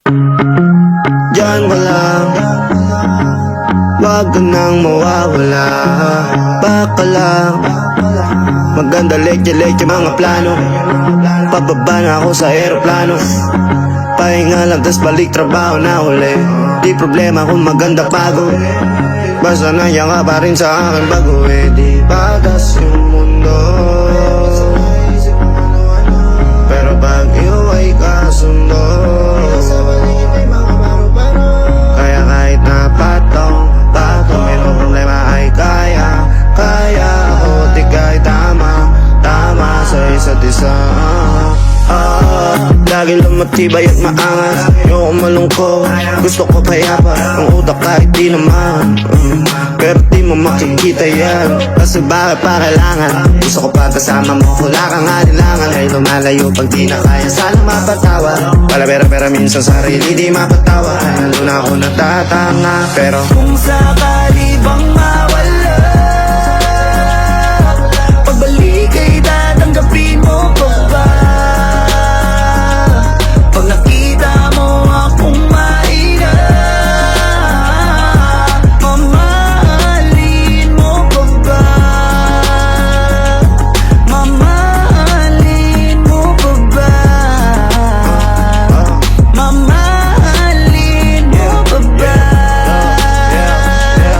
Diyan ka lang, wag ka nang mawawala. Baka lang, maganda leche-leche mga plano. Pababa na ako sa aeroplano, pahinga lang tas balik trabaho na uli. Di problema kung maganda bago, basta nandiyan ka pa rin sa akin bago. Di bagas yung mundo, pero pag iuwi ka sundo. Kaya kahit na patong may no problema ay kaya ako. Di kahit tama sa isa't isa. Lagi lang matibay at maangas, ayoko malungkot, gusto ko payapa. Ang utak kahit di naman, pero di mo makikita yan. Kasi bakit pa kailangan? Gusto ko pa kasama mo, wala kang alilangan. Ay lumalayo pag di na kaya, sana mapatawa. Wala pera minsan sarili di mapatawa. Lalo na ako natatanga, pero Kung sakali bang mawala, pagbalik ay tatanggapin mo pa ba? Pag nakita mo akong mahina, mamahalin mo pa ba? Mamahalin mo pa ba? Mamahalin mo pa ba?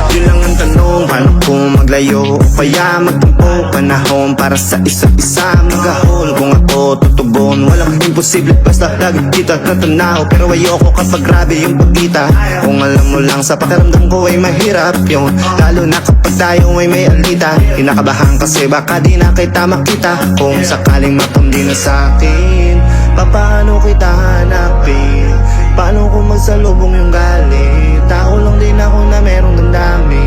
yun lang ang tanong, paano kung maglayo o kaya magtampo? Panahon para sa isa't isa, magahol. Kung ako tutugon, walang imposible, basta lagi kita natanaw. Pero ayoko kapag grabe yung pagkita. Kung alam mo lang sa pakiramdam ko ay mahirap yun, lalo na kapag tayo ay may alita. Kinakabahan kasi baka di na kita makita. Kung sakaling matundi na sa'kin, paano kita hanapin? Paano kung magsalubong yung galit? Tao lang din ako na merong damdamin.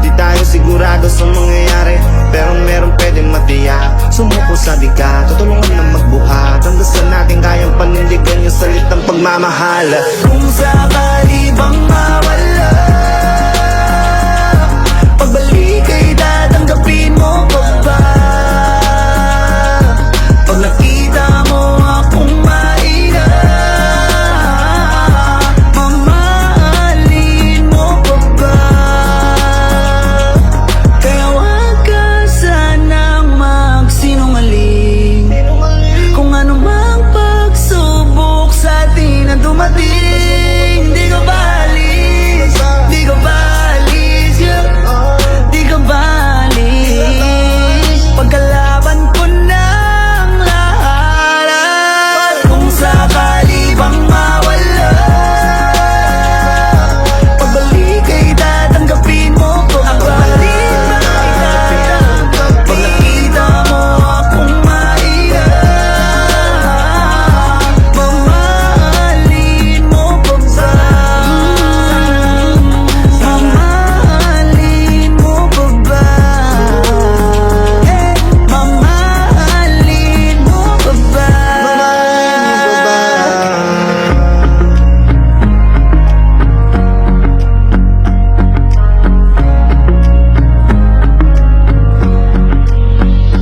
Di tayo sigurado sa mangyayari, pero meron pwedeng matiyak. Sumuko sa bigat, tutulungan na magbuhat hanggang sa natin kayang panindigan yung salitang pagmamahal. Kung sakali